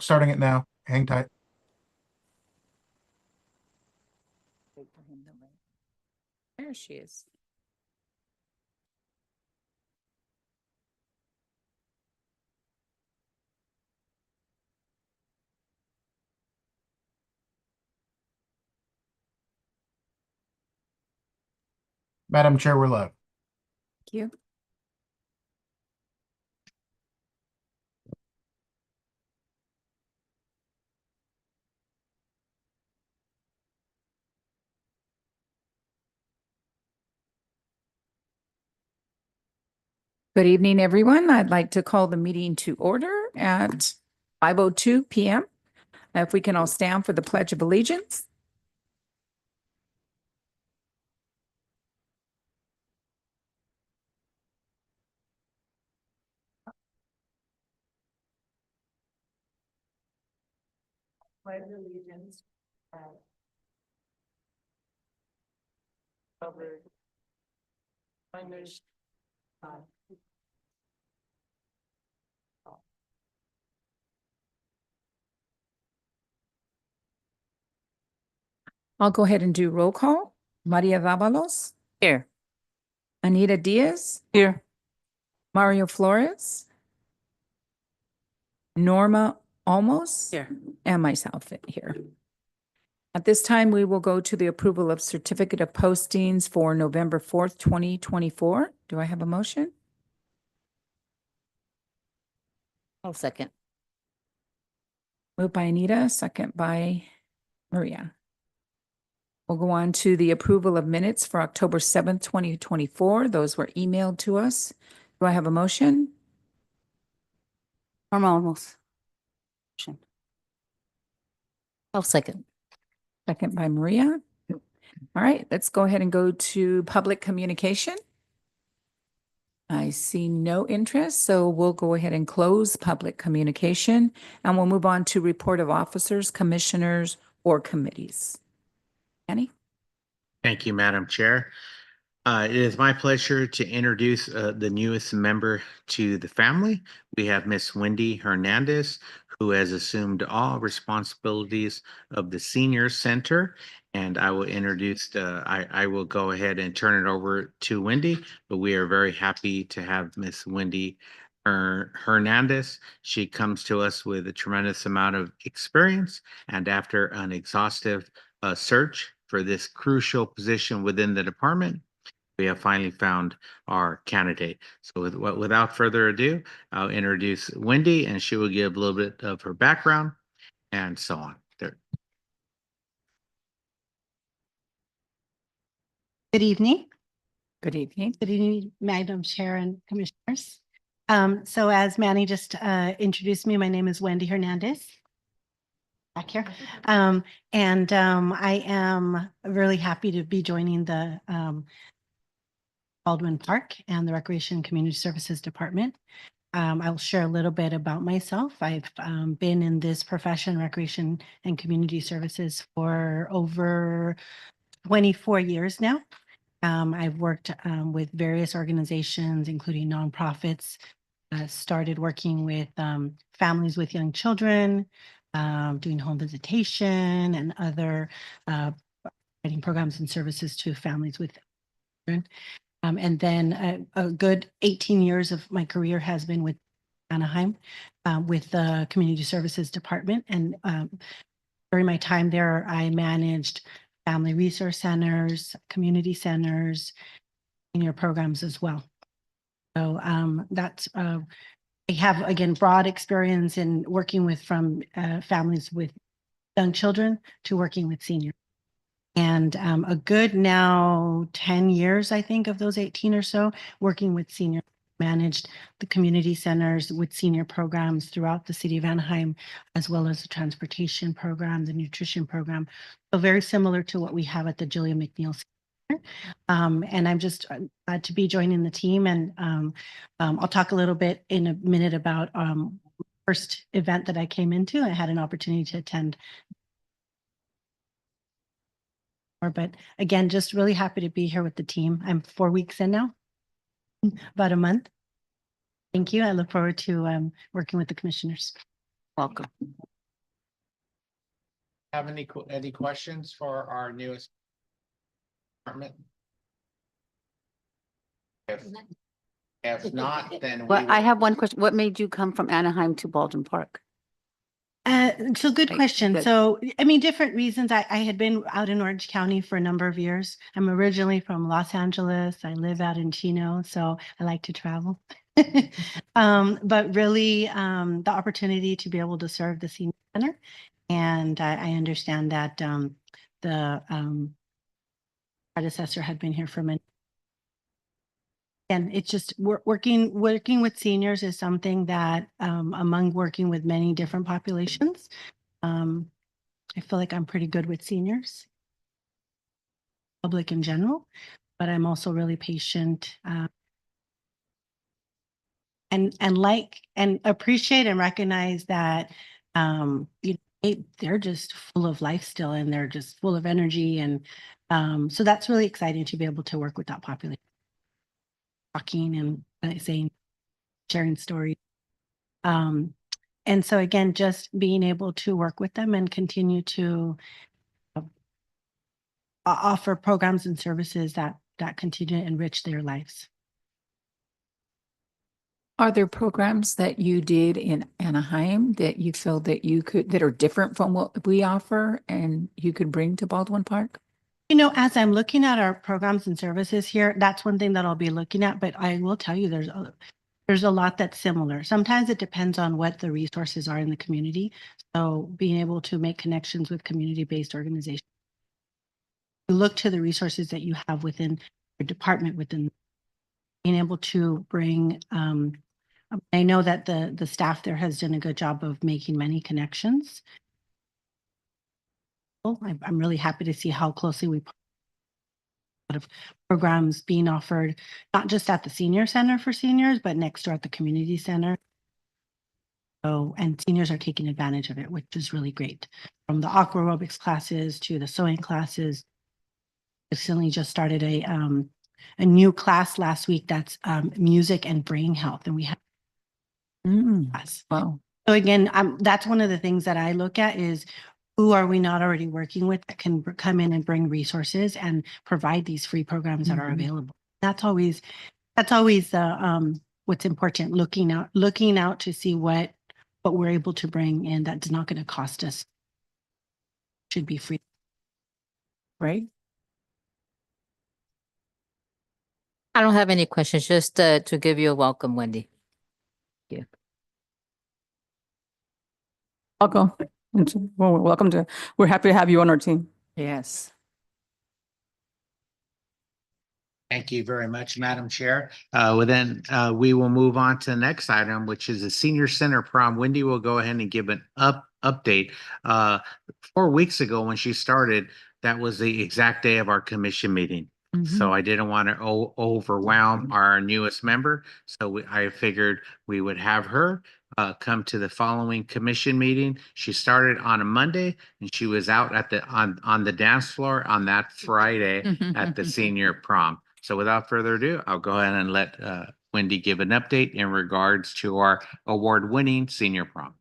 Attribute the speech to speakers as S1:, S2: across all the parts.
S1: Starting it now. Hang tight.
S2: There she is.
S1: Madam Chair, we're live.
S2: Thank you. Good evening, everyone. I'd like to call the meeting to order at 5:02 p.m. If we can all stand for the Pledge of Allegiance. Pledge allegiance. I'll go ahead and do roll call. Maria Davalos. Here. Anita Diaz. Here. Mario Flores. Norma Olmos. Here. And myself here. At this time, we will go to the approval of certificate of postings for November 4th, 2024. Do I have a motion?
S3: I'll second.
S2: Moved by Anita, second by Maria. We'll go on to the approval of minutes for October 7th, 2024. Those were emailed to us. Do I have a motion?
S3: Norma almost. I'll second.
S2: Second by Maria. All right, let's go ahead and go to public communication. I see no interest, so we'll go ahead and close public communication, and we'll move on to report of officers, commissioners, or committees. Annie?
S4: Thank you, Madam Chair. It is my pleasure to introduce the newest member to the family. We have Miss Wendy Hernandez, who has assumed all responsibilities of the Senior Center. And I will introduce, I will go ahead and turn it over to Wendy, but we are very happy to have Miss Wendy Hernandez. She comes to us with a tremendous amount of experience, and after an exhaustive search for this crucial position within the department, we have finally found our candidate. So without further ado, I'll introduce Wendy, and she will give a little bit of her background and so on. There.
S5: Good evening.
S2: Good evening.
S5: Good evening, Madam Chair and Commissioners. So as Manny just introduced me, my name is Wendy Hernandez. Back here. I am really happy to be joining the Baldwin Park and the Recreation and Community Services Department. I'll share a little bit about myself. I've been in this profession, recreation and community services, for over 24 years now. I've worked with various organizations, including nonprofits, started working with families with young children, doing home visitation and other providing programs and services to families with children. And then a good 18 years of my career has been with Anaheim, with the Community Services Department. And during my time there, I managed family resource centers, community centers, senior programs as well. So that's, I have, again, broad experience in working with from families with young children to working with seniors. And a good now 10 years, I think, of those 18 or so, working with seniors, managed the community centers with senior programs throughout the city of Anaheim, as well as the transportation program, the nutrition program. So very similar to what we have at the Jillian McNeil Center. And I'm just glad to be joining the team. And I'll talk a little bit in a minute about first event that I came into. I had an opportunity to attend. But again, just really happy to be here with the team. I'm 4 weeks in now, about a month. Thank you. I look forward to working with the commissioners.
S3: Welcome.
S4: have any questions for our newest department? If not, then we
S3: Well, I
S4: will-
S3: have one question. What made you come from Anaheim to Baldwin Park?
S5: So good
S3: Right,
S5: question.
S3: good.
S5: So, I mean, different reasons. I had been out in Orange County for a number of years. I'm originally from Los Angeles. I live out in Chino, so I like to travel. But really, the opportunity to be able to serve the senior center. And I understand that the predecessor had been here for many. And it's just working with seniors is something that among working with many different populations, I feel like I'm pretty good with seniors, public in general, but I'm also really patient and appreciate and recognize that they're just full of life still, and they're just full of energy, and so that's really exciting to be able to work with that population, talking and saying, sharing stories. And so again, just being able to work with them and continue to offer programs and services that continue to enrich their lives.
S2: Are there programs that you did in Anaheim that you feel that you could, that are different from what we offer and you could bring to Baldwin Park?
S5: You know, as I'm looking at our programs and services here, that's one thing that I'll be looking at, but I will tell you there's a lot that's similar. Sometimes it depends on what the resources are in the community. So being able to make connections with community-based organizations, look to the resources that you have within your department, within being able to bring, I know that the staff there has done a good job of making many connections. I'm really happy to see how closely we of programs being offered, not just at the senior center for seniors, but next door at the community center. So, and seniors are taking advantage of it, which is really great. From the aqua aerobics classes to the sewing classes. Recently just started a new class last week that's music and brain health, and we have class.
S2: Wow.
S5: So again, that's one of the things that I look at is who are we not already working with that can come in and bring resources and provide these free programs that are
S2: Mhm.
S5: available. That's always what's important, looking out to see what we're able to bring in that's not going to cost us. Should be free.
S2: Right?
S3: I don't have any questions, just to give you a welcome, Wendy.
S6: Welcome. Well, welcome to, we're happy to have you on our team.
S2: Yes.
S4: Thank you very much, Madam Chair. We will move on to the next item, which is the Senior Center Prom. Wendy will go ahead and give an update. 4 weeks ago, when she started, that was the exact day of our commission meeting. So I didn't want to overwhelm our newest member. So I figured we would have her come to the following commission meeting. She started on a Monday and she was out at on the dance floor on that Friday at the senior prom. So without further ado, I'll go ahead and let Wendy give an update in regards to our award-winning senior prom.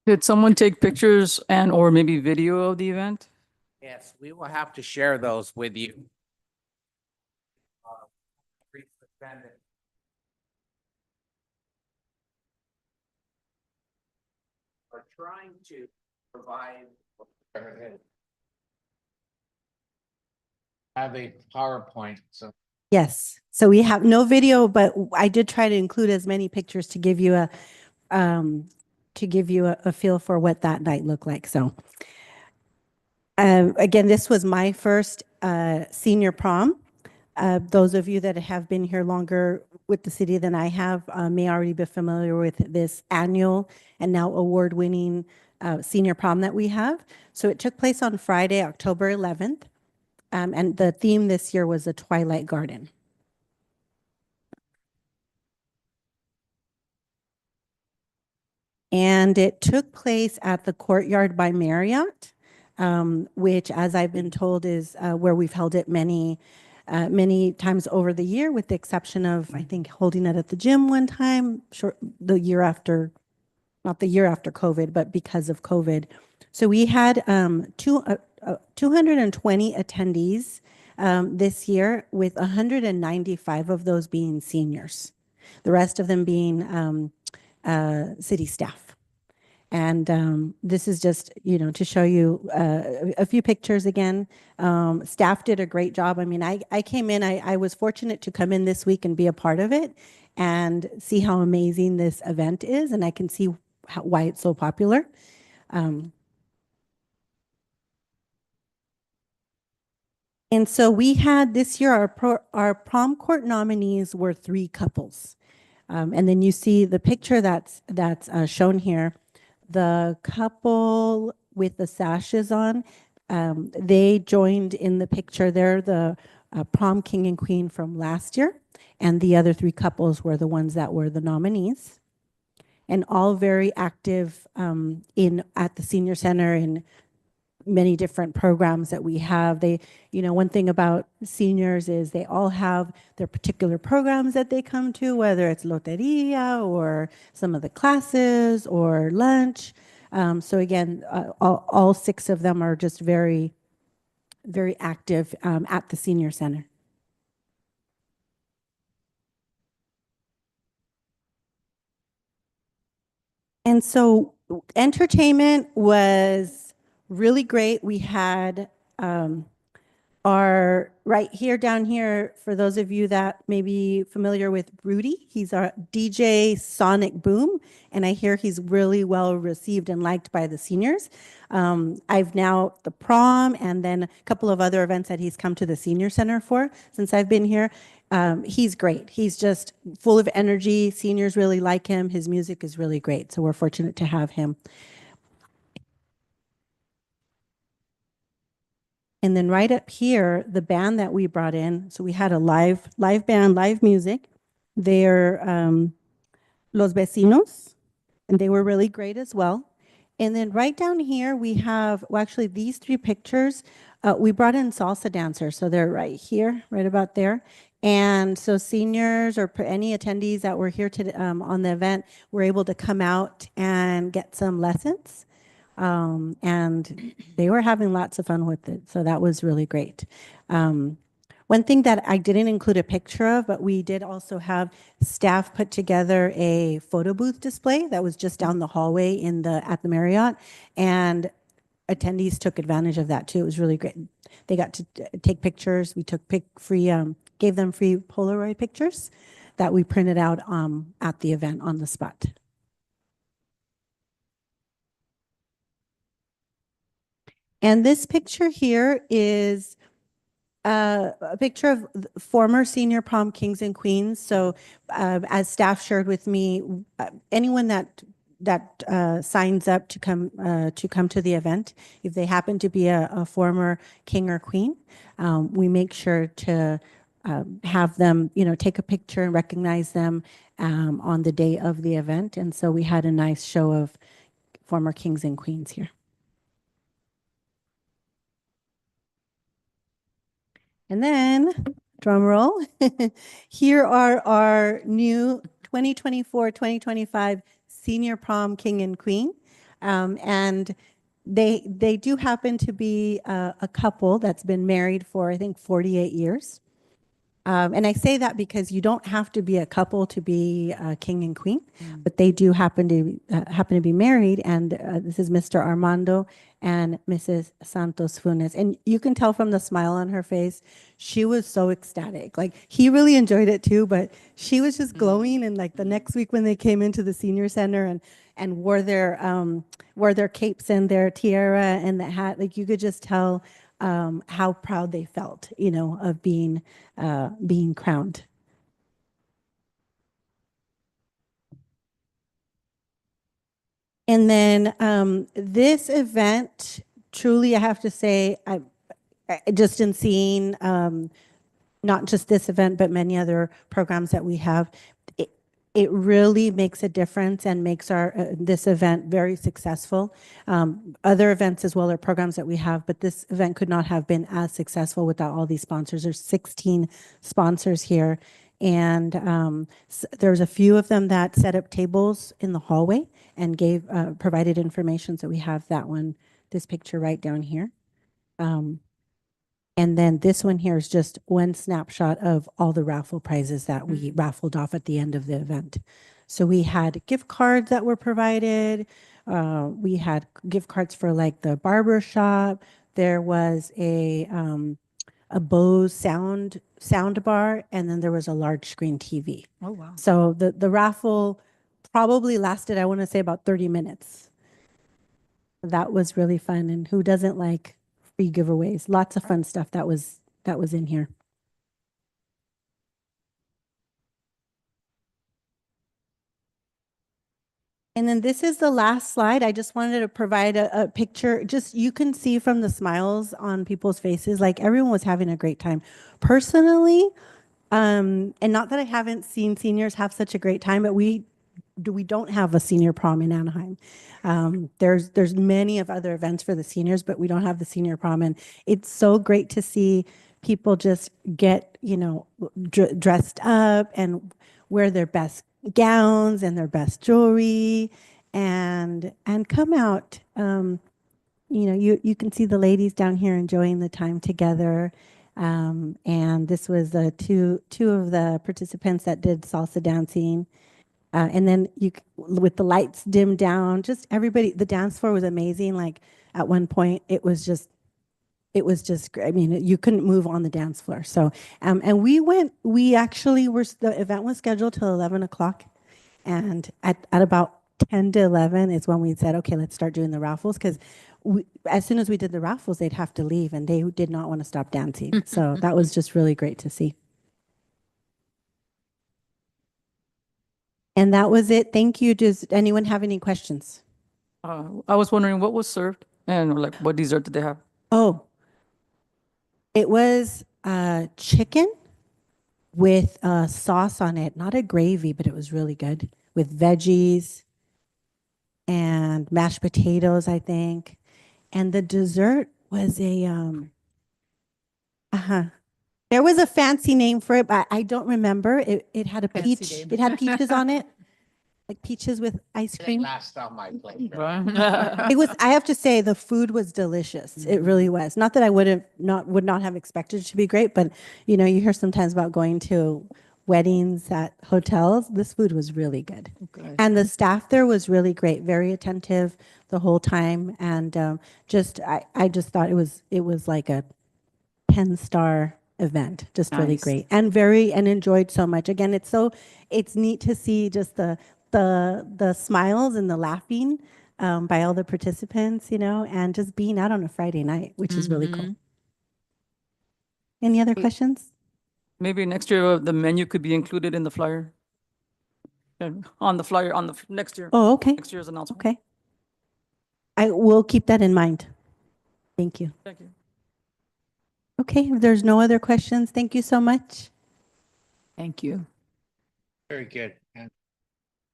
S6: Did someone take pictures and or maybe video of the event?
S4: Yes, we will have to share those with you. We're trying to provide. Have a PowerPoint, so.
S7: Yes, so we have no video, but I did try to include as many pictures to give you a feel for what that night looked like. So again, this was my first senior prom. Those of you that have been here longer with the city than I have may already be familiar with this annual and now award-winning senior prom that we have. So it took place on Friday, October 11th. And the theme this year was the Twilight Garden. And it took place at the Courtyard by Marriott, which, as I've been told, is where we've held it many many times over the year, with the exception of, I think, holding it at the gym one time, the year after, not the year after COVID, but because of COVID. So we had 220 attendees this year, with 195 of those being seniors, the rest of them being city staff. And this is just, to show you a few pictures again. Staff did a great job. I mean, I came in, I was fortunate to come in this week and be a part of it and see how amazing this event is. And I can see why it's so popular. And so we had this year, our prom court nominees were 3 couples. And then you see the picture that's shown here. The couple with the sashes on, they joined in the picture. They're the prom king and queen from last year. And the other 3 couples were the ones that were the nominees. And all very active at the senior center in many different programs that we have. One thing about seniors is they all have their particular programs that they come to, whether it's loteria or some of the classes or lunch. So again, all 6 of them are just very, very active at the senior center. And so entertainment was really great. We had our right here, down here, for those of you that may be familiar with Rudy, he's our DJ Sonic Boom, and I hear he's really well received and liked by the seniors. I've now the prom and then a couple of other events that he's come to the senior center for since I've been here. He's great. He's just full of energy. Seniors really like him. His music is really great. So we're fortunate to have him. And then right up here, the band that we brought in, so we had a live band, live music. They're Los Vecinos, and they were really great as well. And then right down here, we have, well, actually these 3 pictures, we brought in salsa dancers. So they're right here, right about there. And so seniors or any attendees that were here today on the event were able to come out and get some lessons. And they were having lots of fun with it. So that was really great. One thing that I didn't include a picture of, but we did also have staff put together a photo booth display that was just down the hallway at the Marriott. And attendees took advantage of that too. It was really great. They got to take pictures. We took gave them free Polaroid pictures that we printed out at the event on the spot. And this picture here is a picture of former senior prom kings and queens. So as staff shared with me, anyone that signs up to come to the event, if they happen to be a former king or queen, we make sure to have them, take a picture and recognize them on the day of the event. And so we had a nice show of former kings and queens here. And then, drum roll, here are our new 2024-2025 senior prom king and queen. And they do happen to be a couple that's been married for, I think, 48 years. And I say that because you don't have to be a couple to be a king and queen, but they do happen to be married. And this is Mr. Armando and Mrs. Santos Funes. And you can tell from the smile on her face, she was so ecstatic. Like, he really enjoyed it too, but she was just glowing. And like the next week when they came into the senior center and wore their capes and their tiara and the hat, like you could just tell how proud they felt, of being crowned. And then this event, truly, I have to say, I just in seeing not just this event, but many other programs that we have, it really makes a difference and makes our this event very successful. Other events as well are programs that we have, but this event could not have been as successful without all these sponsors. There's 16 sponsors here, and there's a few of them that set up tables in the hallway and gave provided information. So we have that one, this picture right down here. And then this one here is just one snapshot of all the raffle prizes that we raffled off at the end of the event. So we had gift cards that were provided. We had gift cards for like the barber shop. There was a Bose sound bar, and then there was a large screen TV.
S2: Oh, wow.
S7: So the raffle probably lasted, I want to say, about 30 minutes. That was really fun. And who doesn't like free giveaways? Lots of fun stuff that was in here. And then this is the last slide. I just wanted to provide a picture. Just you can see from the smiles on people's faces, like everyone was having a great time. Personally, and not that I haven't seen seniors have such a great time, but we don't have a senior prom in Anaheim. There's many of other events for the seniors, but we don't have the senior prom, and it's so great to see people just get dressed up and wear their best gowns and their best jewelry, and come out. You can see the ladies down here enjoying the time together. And this was the two of the participants that did salsa dancing. And then with the lights dimmed down, just everybody, the dance floor was amazing. Like at one point, it was just great. I mean, you couldn't move on the dance floor. So, and the event was scheduled till 11 o'clock. And at about 10 to 11 is when we said, okay, let's start doing the raffles. Because as soon as we did the raffles, they'd have to leave, and they did not want to stop dancing. So that was just really great to see. And that was it. Thank you. Does anyone have any questions?
S6: I was wondering what was served and like what dessert did they have?
S7: Oh, it was chicken with sauce on it, not a gravy, but it was really good with veggies and mashed potatoes, I think. And the dessert was there was a fancy name for it, but I don't remember. It had a
S2: Fancy
S7: peach.
S2: name.
S7: It had peaches on it, like peaches with ice cream.
S4: Last on my plate.
S7: It was, I have to say, the food was delicious. It really was. Not that I would not have expected it to be great, but you hear sometimes about going to weddings at hotels. This food was really good.
S6: Okay.
S7: And the staff there was really great, very attentive the whole time. And I just thought it was like a 10-star event, just really
S2: Nice.
S7: great and enjoyed so much. Again, it's neat to see just the smiles and the laughing by all the participants, and just being out on a Friday night, which is really cool. Any other questions?
S6: Maybe next year the menu could be included in the flyer. And on the flyer next year.
S7: Oh, okay.
S6: Next year's announcement.
S7: Okay. I will keep that in mind. Thank you.
S6: Thank you.
S7: Okay, if there's no other questions, thank you so much.
S2: Thank you.
S4: Very good. And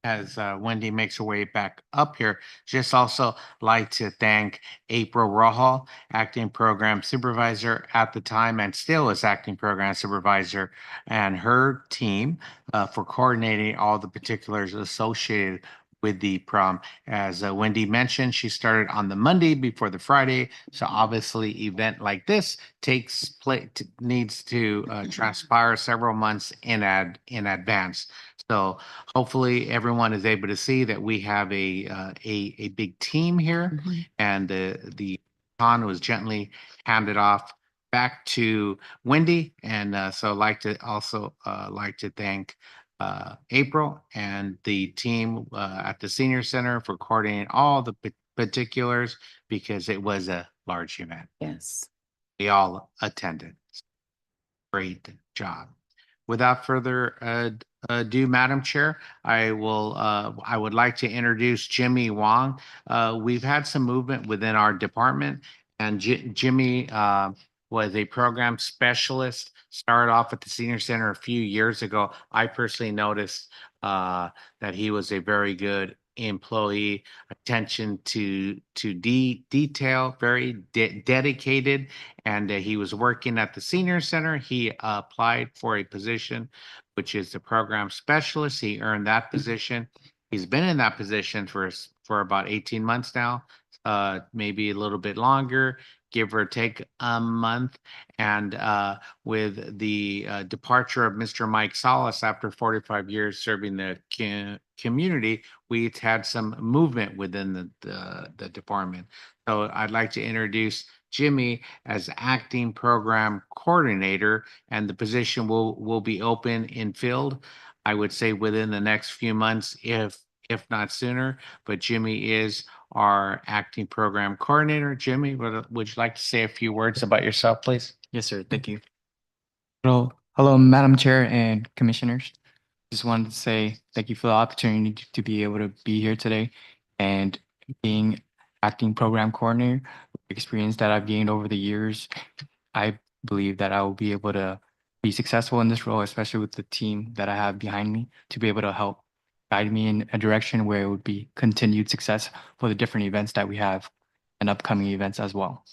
S4: as Wendy makes her way back up here, just also like to thank April Rojo, acting program supervisor at the time and still is acting program supervisor, and her team for coordinating all the particulars associated with the prom. As Wendy mentioned, she started on the Monday before the Friday. So obviously event like this needs to transpire several months in advance. So hopefully everyone is able to see that we have a big team here, and the baton was gently handed off back to Wendy. And so like to thank April and the team at the Senior Center for coordinating all the particulars, because it was a large event.
S2: Yes.
S4: We all attended. Great job. Without further ado, Madam Chair, I would like to introduce Jimmy Wong. We've had some movement within our department, and Jimmy was a program specialist, started off at the senior center a few years ago. I personally noticed that he was a very good employee, attention to detail, very dedicated, and he was working at the senior center. He applied for a position, which is the program specialist. He earned that position. He's been in that position for about 18 months now, maybe a little bit longer, give or take a month. And with the departure of Mr. Mike Salas after 45 years serving the community, we've had some movement within the department. So I'd like to introduce Jimmy as acting program coordinator, and the position will be open and filled, I would say, within the next few months, if not sooner. But Jimmy is our acting program coordinator. Jimmy, would you like to say a few words about yourself, please?
S8: Yes, sir. Thank you. Hello, Madam Chair and Commissioners. Just wanted to say thank you for the opportunity to be able to be here today and being acting program coordinator. Experience that I've gained over the years, I believe that I will be able to be successful in this role, especially with the team that I have behind me, to be able to help guide me in a direction where it would be continued success for the different events that we have and upcoming events as well.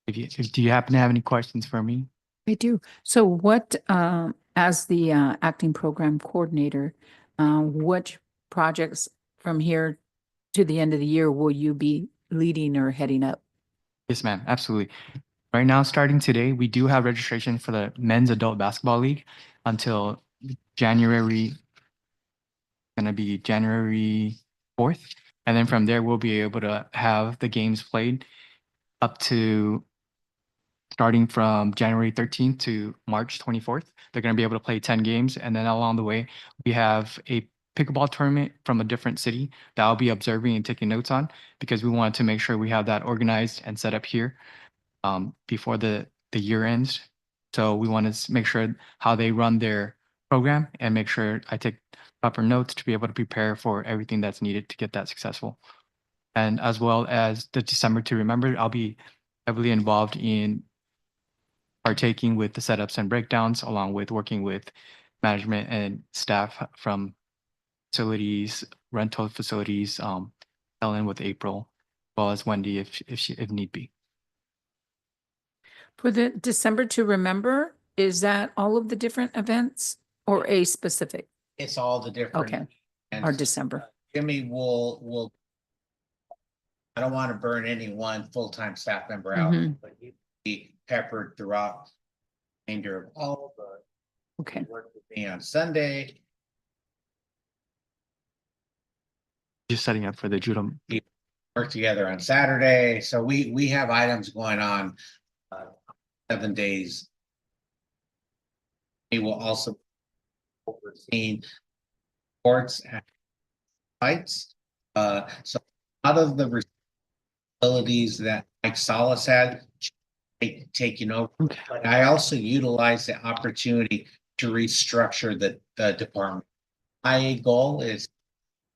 S8: Do you happen to have any questions for me?
S2: I do. So what, as the acting program coordinator, what projects from here to the end of the year will you be leading or heading up?
S8: Yes, ma'am. Absolutely. Right now, starting today, we do have registration for the Men's Adult Basketball League until January 4th. And then from there, we'll be able to have the games played up to starting from January 13th to March 24th. They're going to be able to play 10 games. And then along the way, we have a pickleball tournament from a different city that I'll be observing and taking notes on, because we wanted to make sure we have that organized and set up here before the year ends. So we want to make sure how they run their program and make sure I take proper notes to be able to prepare for everything that's needed to get that successful. And as well as the December to Remember, I'll be heavily involved in partaking with the setups and breakdowns, along with working with management and staff from facilities, rental facilities, Ellen with April, as well as Wendy if need be.
S2: For the December to Remember, is that all of the different events or a specific?
S4: It's all the different.
S2: Okay,
S4: and,
S2: or December?
S4: Jimmy will. I don't want to burn any one full-time staff member out, but he'll be peppered throughout the remainder of all of the.
S2: Okay.
S4: Work with me on Sunday.
S8: Just setting up for the judo.
S4: Work together on Saturday. So we have items going on 7 days. He will also oversee sports and fights. So a lot of the responsibilities that Mike Salas had taking over.
S2: Okay.
S4: But I also utilize the opportunity to restructure the department. My goal is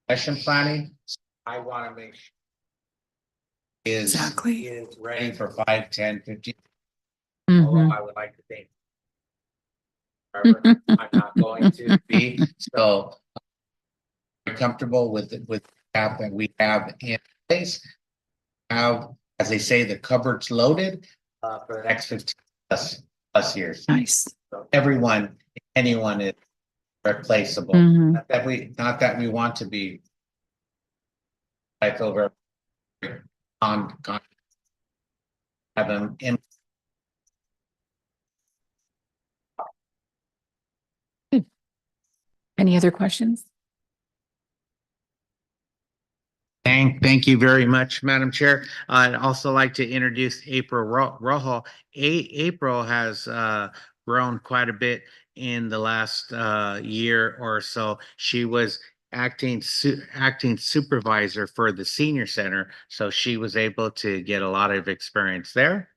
S4: session planning. So I want to make sure
S2: Exactly.
S4: is ready for 5, 10, 15.
S2: Mhm.
S4: Although I would like to think. However, I'm not going to be, so I'm comfortable with the staff that we have in place. Have, as they say, the cupboards loaded for the next 15 plus years.
S2: Nice.
S4: So anyone is replaceable.
S2: Mhm.
S4: Not that we want to be. I feel very on have them in.
S2: Any other questions?
S4: Thank you very much, Madam Chair. I'd also like to introduce April Rojo. April has grown quite a bit in the last year or so. She was acting supervisor for the senior center, so she was able to get a lot of experience there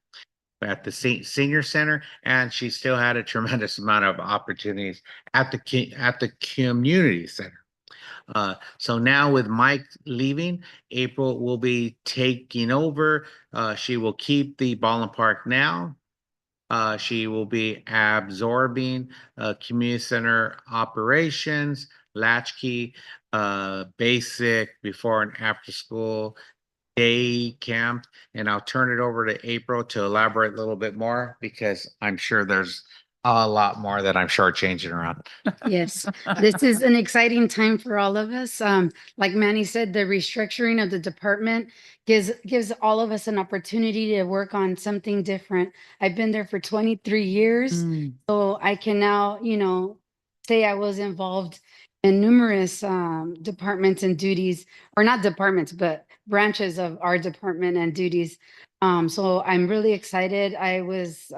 S4: at the senior center, and she still had a tremendous amount of opportunities at the community center. So now with Mike leaving, April will be taking over. She will keep the ball and park now. She will be absorbing community center operations, latchkey, basic before and after school, day camp, and I'll turn it over to April to elaborate a little bit more because I'm sure there's a lot more that I'm shortchanging around.
S9: Yes, this is an exciting time for all of us. Like Manny said, the restructuring of the department gives all of us an opportunity to work on something different. I've been there for 23 years,
S2: Mm.
S9: so I can now, say I was involved in numerous departments and duties, or not departments, but branches of our department and duties. So I'm really excited. I was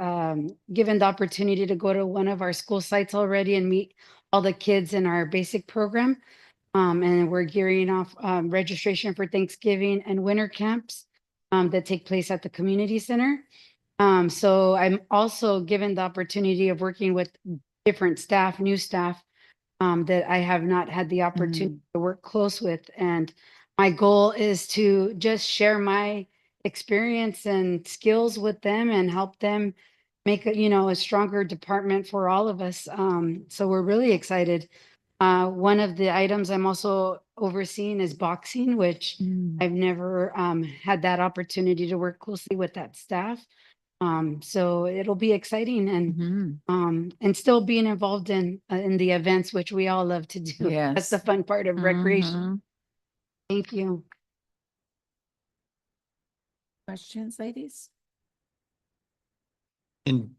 S9: given the opportunity to go to one of our school sites already and meet all the kids in our basic program. And we're gearing off registration for Thanksgiving and winter camps that take place at the community center. So I'm also given the opportunity of working with different staff, new staff that I have not had the opportunity to work close with. And my goal is to just share my experience and skills with them and help them make a stronger department for all of us. So we're really excited. One of the items I'm also overseeing is boxing, which I've never had that opportunity to work closely with that staff. So it'll be exciting and still being involved in the events, which we all love to do. That's the
S2: Yes.
S9: fun part of recreation.
S2: Mhm.
S9: Thank you.
S2: Questions, ladies?
S4: And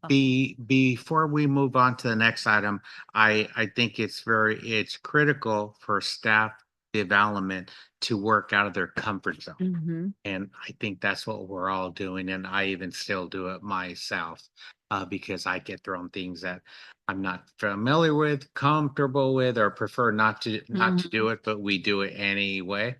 S4: before we move on to the next item, I think it's critical for staff development to work out of their comfort zone.
S2: Mhm.
S4: And I think that's what we're all doing. And I even still do it myself because I get thrown things that I'm not familiar with, comfortable with, or prefer not to do it, but we do it anyway.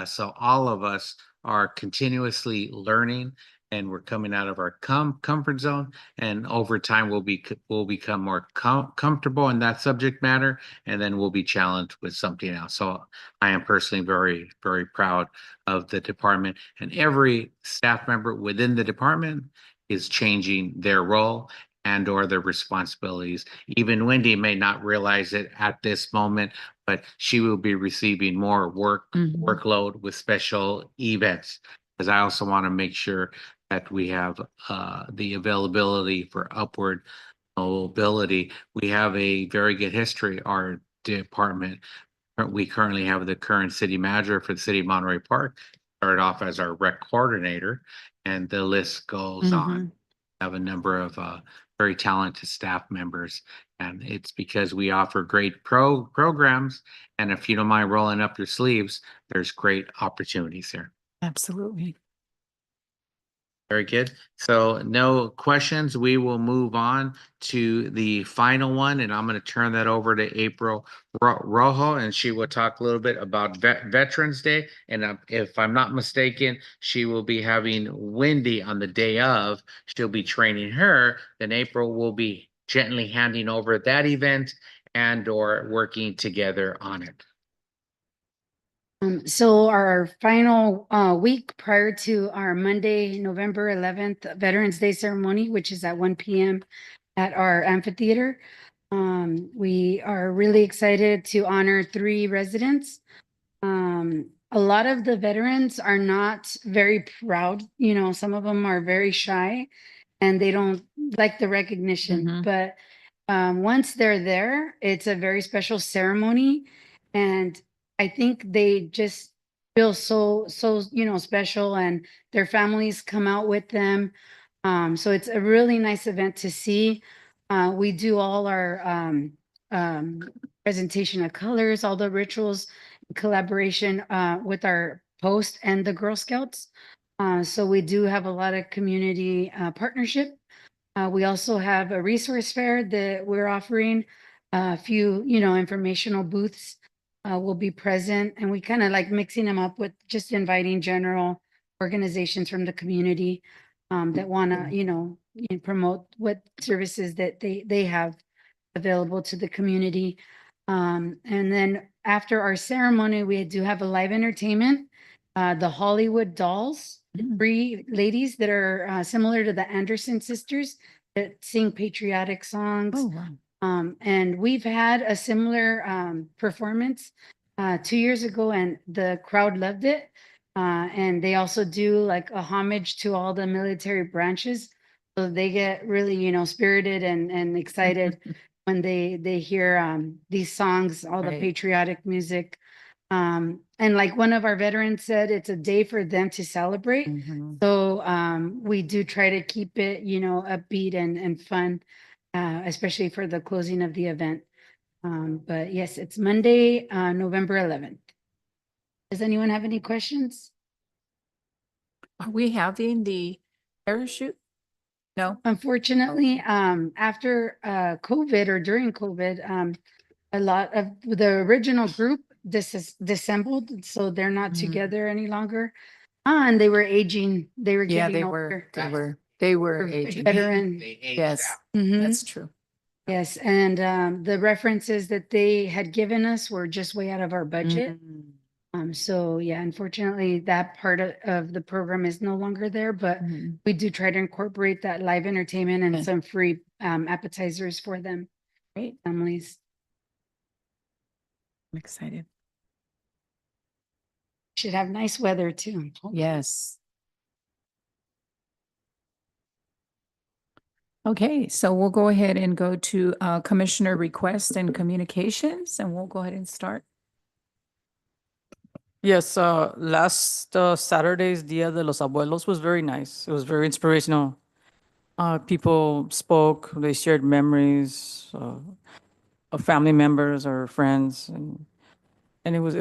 S4: So all of us are continuously learning and we're coming out of our comfort zone. And over time, we'll become more comfortable in that subject matter. And then we'll be challenged with something else. So I am personally very, very proud of the department, and every staff member within the department is changing their role and or their responsibilities. Even Wendy may not realize it at this moment, but she will be receiving more workload with special events. Because I also want to make sure that we have the availability for upward mobility. We have a very good history, our department. We currently have the current city manager for the city of Monterey Park, started off as our rec coordinator, and the list goes on. Have a number of very talented staff members, and it's because we offer great programs. And if you don't mind rolling up your sleeves, there's great opportunities there.
S2: Absolutely.
S4: Very good. So no questions. We will move on to the final one, and I'm going to turn that over to April Rojo, and she will talk a little bit about Veterans Day. And if I'm not mistaken, she will be having Wendy on the day of. She'll be training her. Then April will be gently handing over that event and or working together on it.
S9: So our final week prior to our Monday, November 11th Veterans Day ceremony, which is at 1 p.m. at our amphitheater, we are really excited to honor 3 residents. A lot of the veterans are not very proud. Some of them are very shy and they don't like the recognition. But once they're there, it's a very special ceremony. And I think they just feel so special, and their families come out with them. So it's a really nice event to see. We do all our presentation of colors, all the rituals, collaboration with our post and the Girl Scouts. So we do have a lot of community partnership. We also have a resource fair that we're offering. A few, informational booths will be present, and we kind of like mixing them up with just inviting general organizations from the community that want to, promote what services that they have available to the community. And then after our ceremony, we do have a live entertainment. The Hollywood Dolls,
S2: Mm.
S9: 3 ladies that are similar to the Anderson sisters that sing patriotic songs.
S2: Oh, wow.
S9: And we've had a similar performance 2 years ago, and the crowd loved it. And they also do like a homage to all the military branches. So they get really, spirited and excited when they hear these songs, all the
S2: Right.
S9: patriotic music. And like one of our veterans said, it's a day for them to celebrate.
S2: Mhm.
S9: So we do try to keep it, upbeat and fun, especially for the closing of the event. But yes, it's Monday, November 11th. Does anyone have any questions?
S2: Are we having the parachute? No?
S9: Unfortunately, after COVID or during COVID, a lot of the original group disassembled, so they're not
S2: Mm.
S9: together any longer. And they were aging. They were
S2: Yeah,
S9: getting
S2: they
S9: older.
S2: were, they were
S9: They're
S2: aging.
S9: veteran.
S2: Yes,
S9: Mhm.
S2: that's true.
S9: Yes, and the references that they had given us were just way out of our budget.
S2: Mm.
S9: So yeah, unfortunately, that part of the program is no longer there, but
S2: Mhm.
S9: we do try to incorporate that live entertainment and
S2: Okay.
S9: some free appetizers for them,
S2: Great,
S9: families.
S2: I'm excited.
S9: Should have nice weather too.
S2: Yes. Okay, so we'll go ahead and go to Commissioner Request and Communications, and we'll go ahead and start.
S6: Yes, last Saturday's Dia de los Abuelos was very nice. It was very inspirational. People spoke, they shared memories of family members or friends, and it was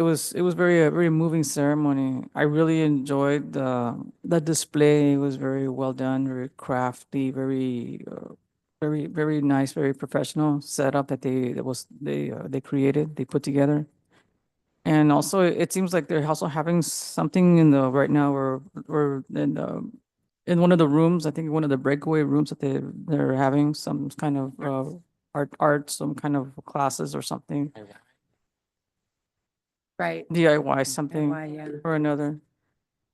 S6: very moving ceremony. I really enjoyed the display. It was very well done, very crafty, very nice, very professional setup that they created, they put together. And also, it seems like they're also having something in the right now, or in one of the rooms. I think one of the breakaway rooms that they're having some kind of art, some kind of classes or something,
S2: Right.
S6: DIY something
S2: Yeah.
S6: or another.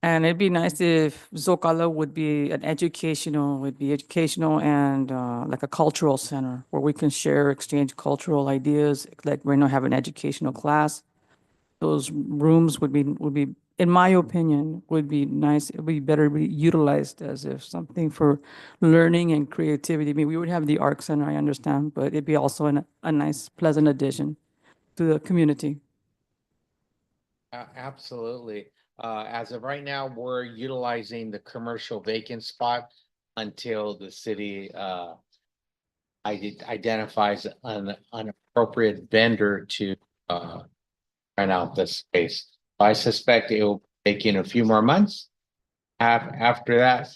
S6: And it'd be nice if Zocalo would be educational and like a cultural center where we can share, exchange cultural ideas. Like right now, have an educational class. Those rooms would be, in my opinion, would be nice. It would be better be utilized as if something for learning and creativity. I mean, we would have the art center, I understand, but it'd be also a nice, pleasant addition to the community.
S4: Absolutely. As of right now, we're utilizing the commercial vacant spot until the city identifies an appropriate vendor to rent out the space. I suspect it will take in a few more months. After that,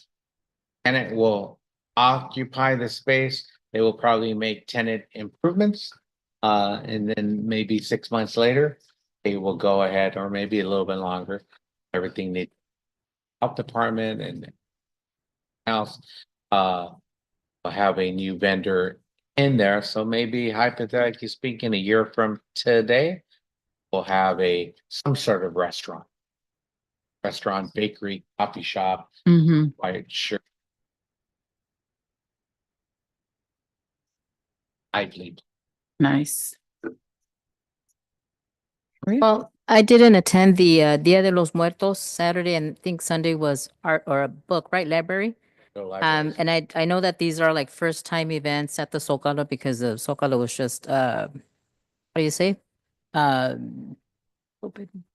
S4: tenant will occupy the space. They will probably make tenant improvements. And then maybe 6 months later, they will go ahead, or maybe a little bit longer. Everything needs health department and else will have a new vendor in there. So maybe hypothetically speaking, a year from today, we'll have some sort of restaurant, bakery, coffee shop,
S2: Mm-hmm.
S4: quite sure. I believe.
S2: Nice. Great.
S3: Well, I didn't attend the Dia de los Muertos Saturday, and I think Sunday was art or a book, right? Library. And I know that these are like first time events at the Zocalo because the Zocalo was just what do you say?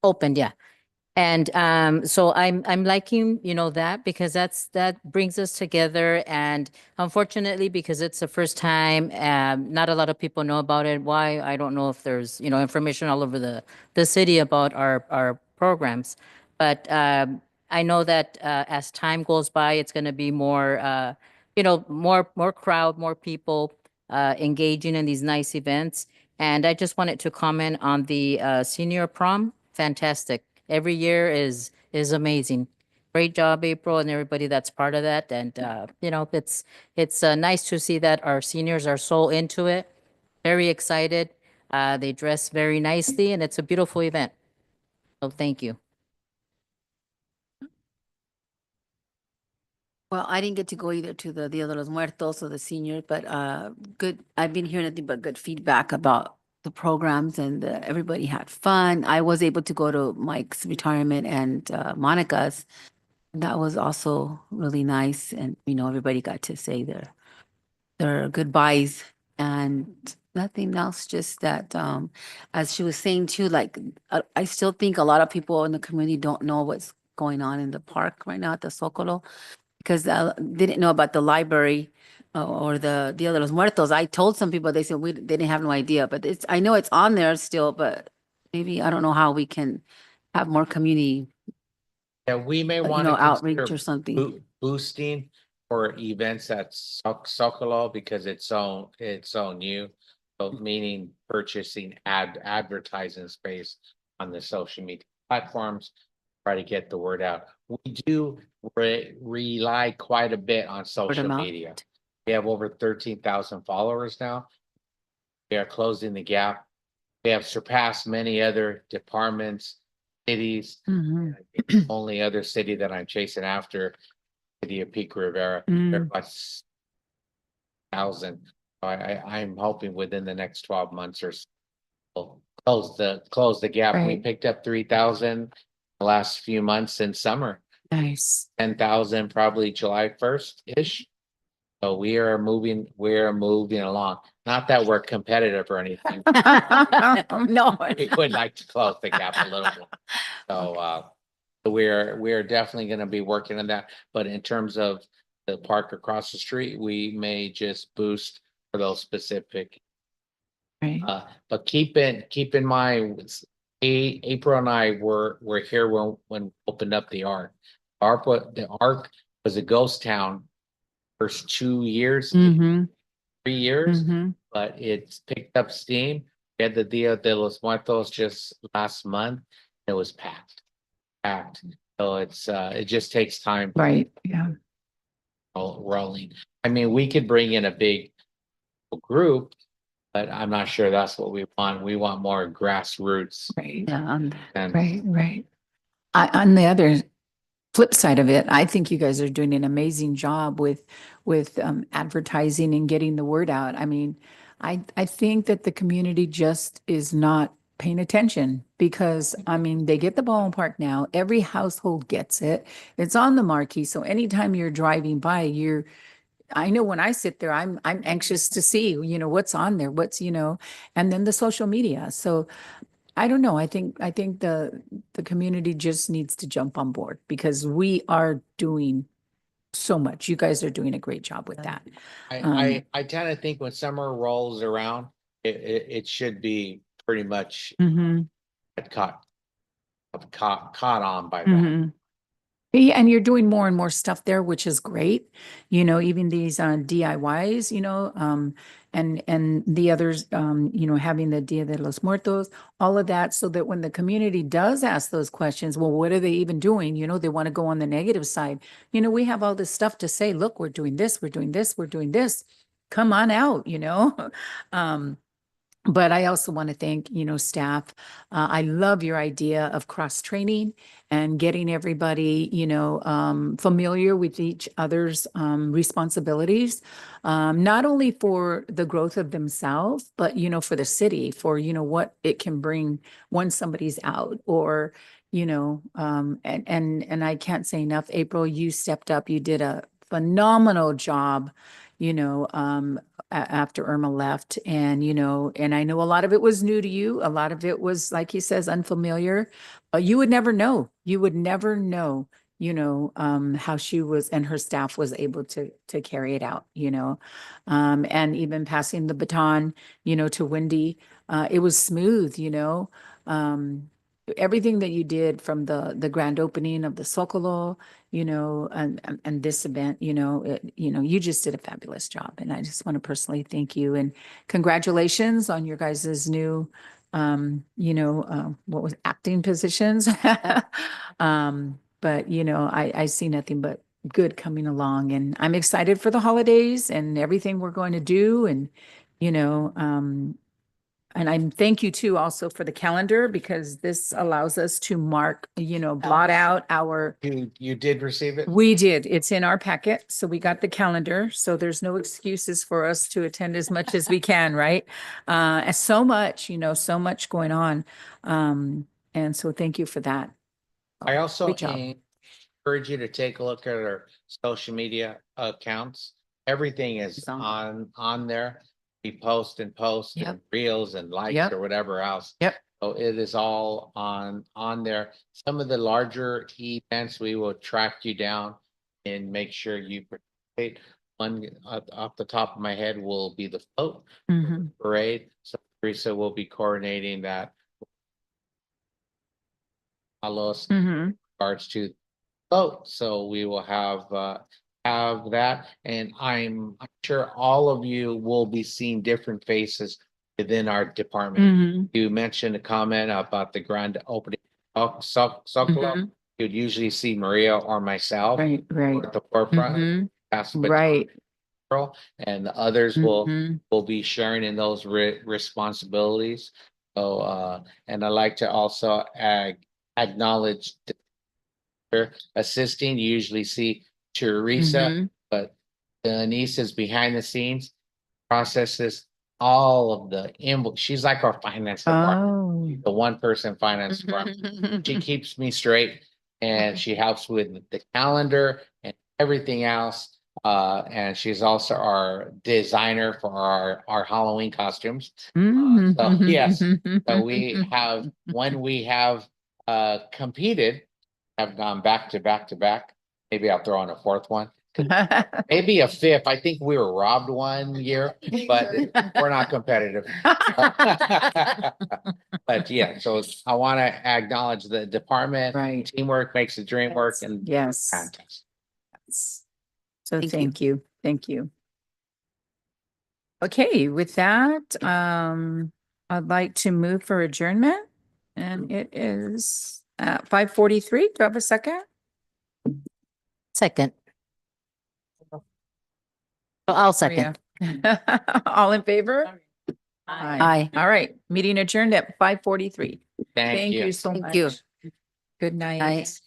S3: Opened, yeah. And so I'm liking, that because that brings us together. And unfortunately, because it's the first time, not a lot of people know about it. Why? I don't know if there's, information all over the city about our programs. But I know that as time goes by, it's going to be more, more crowd, more people engaging in these nice events. And I just wanted to comment on the senior prom. Fantastic. Every year is amazing. Great job, April, and everybody that's part of that. And it's nice to see that our seniors are so into it, very excited. They dress very nicely and it's a beautiful event. So thank you.
S10: Well, I didn't get to go either to the Dia de los Muertos or the senior, but good. I've been hearing nothing but good feedback about the programs and everybody had fun. I was able to go to Mike's retirement and Monica's. That was also really nice, and everybody got to say their goodbyes and nothing else. Just that, as she was saying too, like I still think a lot of people in the community don't know what's going on in the park right now at the Zocalo, because they didn't know about the library or the Dia de los Muertos. I told some people, they said they didn't have no idea, but I know it's on there still, but maybe I don't know how we can have more community,
S4: Yeah, we may want to
S10: outreach or something.
S4: boosting for events at Zocalo because it's so new. So meaning purchasing advertising space on the social media platforms, try to get the word out. We do rely quite a bit on social
S10: mouth.
S4: media. We have over 13,000 followers now. We are closing the gap. We have surpassed many other departments, cities.
S10: Mhm.
S4: I think the only other city that I'm chasing after, city of Pico Rivera, they're about 1,000. I'm hoping within the next 12 months or so, we'll close the gap. We
S2: Right.
S4: picked up 3,000 the last few months in summer,
S2: Nice.
S4: 10,000 probably July 1st-ish. So we are moving along. Not that we're competitive or anything.
S10: No.
S4: We would like to close the gap a little more. So we're definitely gonna be working on that. But in terms of the park across the street, we may just boost for those specific.
S2: Right.
S4: But keep in mind, April and I were here when we opened up the Ark. The Ark was a ghost town first 2 years,
S2: Mm-hmm.
S4: 3 years,
S2: Mm-hmm.
S4: but it's picked up steam. We had the Dia de los Muertos just last month. It was packed. So it just takes time
S2: Right. Yeah.
S4: rolling. I mean, we could bring in a big group, but I'm not sure that's what we want. We want more grassroots.
S2: Right.
S10: Yeah,
S4: And
S2: Right. On the other flip side of it, I think you guys are doing an amazing job with advertising and getting the word out. I mean, I think that the community just is not paying attention because, I mean, they get the ballpark now. Every household gets it. It's on the marquee. So anytime you're driving by, I know when I sit there, I'm anxious to see, what's on there, and then the social media. So I don't know. I think the community just needs to jump on board because we are doing so much. You guys are doing a great job with that.
S4: I tend to think when summer rolls around, it should be pretty much
S2: Mhm.
S4: caught on by that.
S2: Mhm. Yeah, and you're doing more and more stuff there, which is great. Even these DIYs, and the others, having the Dia de los Muertos, all of that, so that when the community does ask those questions, well, what are they even doing? They want to go on the negative side. We have all this stuff to say, look, we're doing this, we're doing this, we're doing this. Come on out, But I also want to thank, staff. I love your idea of cross-training and getting everybody, familiar with each other's responsibilities, not only for the growth of themselves, but, for the city, for, what it can bring once somebody's out or, and I can't say enough, April, you stepped up, you did a phenomenal job, after Irma left. And, and I know a lot of it was new to you. A lot of it was, like he says, unfamiliar. You would never know. You would never know, how she was and her staff was able to carry it out, and even passing the baton, to Wendy, it was smooth, everything that you did from the grand opening of the Zocalo, and this event, you just did a fabulous job. And I just want to personally thank you and congratulations on your guys' new, what was acting positions. But, I see nothing but good coming along and I'm excited for the holidays and everything we're going to do. And, And I thank you too also for the calendar because this allows us to mark, blot out our,
S4: You did receive it?
S2: we did, it's in our packet. So we got the calendar. So there's no excuses for us to attend as much as we can, right? And so much, so much going on. And so thank you for that.
S4: I also
S2: Great job.
S4: encourage you to take a look at our social media accounts. Everything is
S2: It's on.
S4: on there. We post and
S2: Yep.
S4: and reels and likes
S2: Yep.
S4: or whatever else.
S2: Yep.
S4: So it is all on there. Some of the larger events, we will track you down and make sure you participate. One off the top of my head will be the float
S2: Mhm.
S4: parade. So Teresa will be coordinating that. Carlos
S2: Mhm.
S4: regards to vote. So we will have that. And I'm sure all of you will be seeing different faces within our department.
S2: Mhm.
S4: You mentioned a comment about the grand opening of Zocalo.
S2: Mhm.
S4: You'd usually see Maria or myself
S2: Right, right.
S4: at the forefront.
S2: Mhm.
S4: That's what
S2: Right.
S4: and the others
S2: Mhm.
S4: will be sharing in those responsibilities. So and I like to also acknowledge assisting. You usually see Teresa,
S2: Mhm.
S4: but Denise is behind the scenes, processes all of the invoice. She's like our finance department,
S2: Oh.
S4: the one person finance department. She keeps me straight and she helps with the calendar and everything else. And she's also our designer for our Halloween costumes.
S2: Mhm.
S4: So yes, so we have, when we have competed, have gone back to back to back. Maybe I'll throw in a fourth one. Maybe a fifth. I think we were robbed one year, but we're not competitive. But yeah, so I want to acknowledge the department.
S2: Right.
S4: Teamwork makes the dream work and
S2: Yes.
S4: fantastic.
S2: So
S10: Thank you.
S2: thank you. Thank you. Okay, with that, I'd like to move for adjournment. And it is at 5:43. Do I have a second?
S3: Second. I'll second.
S2: Maria? All in favor?
S3: Aye.
S2: All right, meeting adjourned at 5:43.
S4: Thank you.
S2: so
S10: Thank
S2: much.
S10: you.
S2: Good night.
S10: Night.